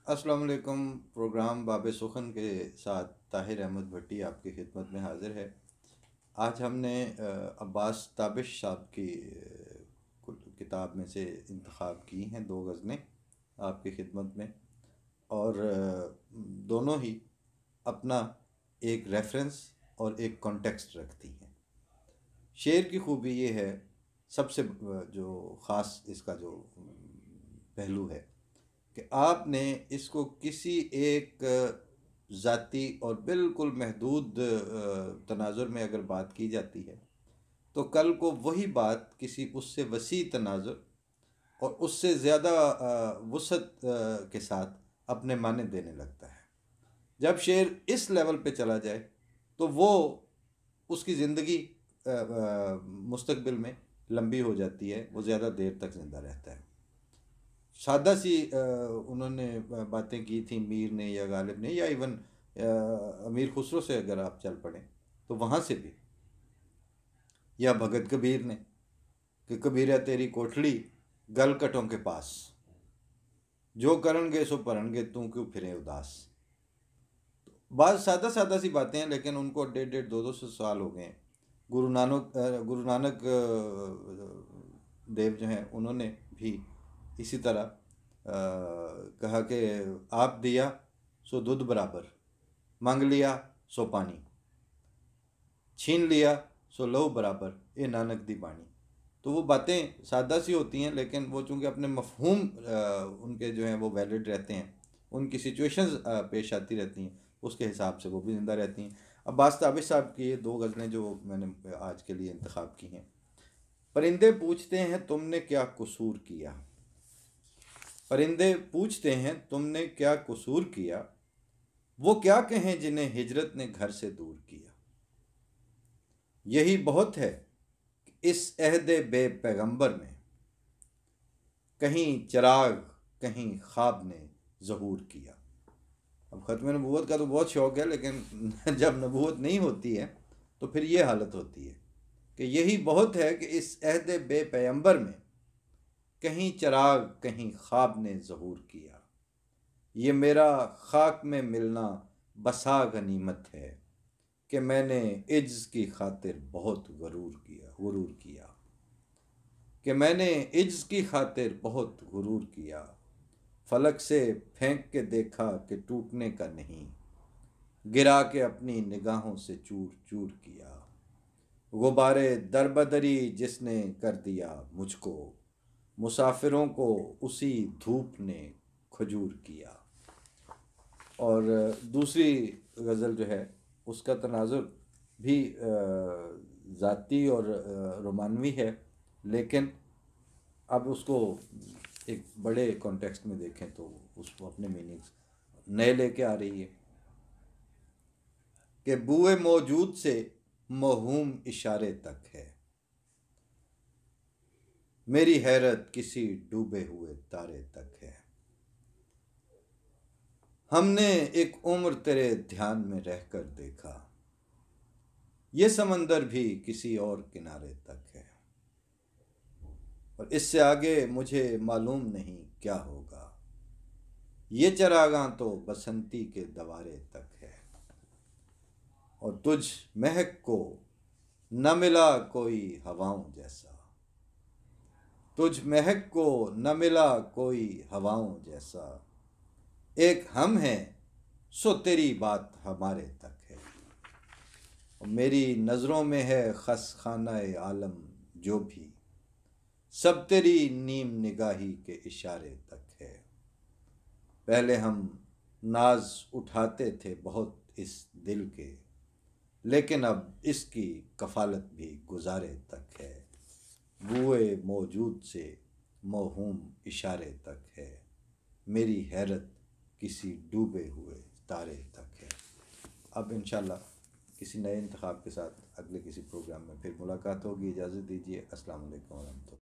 अस्सलाम वालेकुम। प्रोग्राम बाब सुखन के साथ ताहिर अहमद भट्टी आपकी खिदमत में हाज़िर है। आज हमने अब्बास ताबिश साहब की किताब में से इंतखाब की हैं दो गज़लें आपकी खिदमत में, और दोनों ही अपना एक रेफरेंस और एक कॉन्टेक्स्ट रखती हैं। शेर की खूबी ये है, सबसे जो ख़ास इसका जो पहलू है कि आपने इसको किसी एक ज़ाती और बिल्कुल महदूद तनाजुर में अगर बात की जाती है तो कल को वही बात किसी उससे वसी तनाजुर और उससे ज़्यादा वसअत के साथ अपने माने देने लगता है। जब शेर इस लेवल पे चला जाए तो वो उसकी ज़िंदगी मुस्तकबिल में लंबी हो जाती है, वो ज़्यादा देर तक ज़िंदा रहता है। सादा सी उन्होंने बातें की थी मीर ने या गालिब ने या इवन अमीर खुसरो से अगर आप चल पड़ें तो वहाँ से भी, या भगत कबीर ने कि कबीरा तेरी कोठड़ी गलकटों के पास, जो करनगे सो परनगे तू क्यों फिरे उदास। बात सादा सादा सी बातें हैं, लेकिन उनको 1.5 साल हो गए हैं। गुरु नानक देव जो हैं उन्होंने भी इसी तरह कहा कि आप दिया सो दूध बराबर, मांग लिया सो पानी, छीन लिया सो लहू बराबर, ये नानक दी बाणी। तो वो बातें सादा सी होती हैं, लेकिन वो चूँकि अपने मफहूम उनके जो हैं वो वैलिड रहते हैं, उनकी सिचुएशंस पेश आती रहती हैं, उसके हिसाब से वो भी ज़िंदा रहती हैं। अब्बास ताबिश साहब की ये दो गज़लें जो मैंने आज के लिए इंतखाब की हैं। परिंदे पूछते हैं तुमने क्या कसूर किया, परिंदे पूछते हैं तुमने क्या कसूर किया, वो क्या कहें जिन्हें हिजरत ने घर से दूर किया। यही बहुत है इस अहदे बे पैगंबर में, कहीं चिराग कहीं ख्वाब ने ज़हूर किया। अब ख़त्म नबूवत का तो बहुत शौक़ है, लेकिन जब नबूवत नहीं होती है तो फिर ये हालत होती है कि यही बहुत है कि इस अहदे बे पैगंबर में, कहीं चिराग कहीं ख्वाब ने ज़हूर किया। ये मेरा खाक में मिलना बसा गनीमत है कि मैंने इज्ज़ की खातिर बहुत गुरूर किया, कि मैंने इज्ज़ की खातिर बहुत गुरूर किया। फलक से फेंक के देखा कि टूटने का नहीं, गिरा के अपनी निगाहों से चूर चूर किया। गुब्बारे दरबदरी जिसने कर दिया मुझको, मुसाफिरों को उसी धूप ने खजूर किया। और दूसरी गज़ल जो है उसका तनाजुर भी ज़ाती और रोमानवी है, लेकिन अब उसको एक बड़े कॉन्टेक्स्ट में देखें तो उसको अपने मीनिंग्स नए लेके आ रही है कि बुए मौजूद से मौहूम इशारे तक है, मेरी हैरत किसी डूबे हुए तारे तक है। हमने एक उम्र तेरे ध्यान में रहकर देखा, ये समंदर भी किसी और किनारे तक है, और इससे आगे मुझे मालूम नहीं क्या होगा। ये चरागां तो बसंती के दवारे तक है, और तुझ महक को न मिला कोई हवाओं जैसा, तुझ महक को न मिला कोई हवाओं जैसा। एक हम हैं सो तेरी बात हमारे तक है, और मेरी नज़रों में है खस खाना आलम जो भी, सब तेरी नीम निगाही के इशारे तक है। पहले हम नाज उठाते थे बहुत इस दिल के, लेकिन अब इसकी कफालत भी गुजारे तक है। बुए मौजूद से मौहूम इशारे तक है, मेरी हैरत किसी डूबे हुए तारे तक है। अब इंशाल्लाह किसी नए इंतखाब के साथ अगले किसी प्रोग्राम में फिर मुलाकात होगी। इजाज़त दीजिए। अस्सलाम वालेकुम।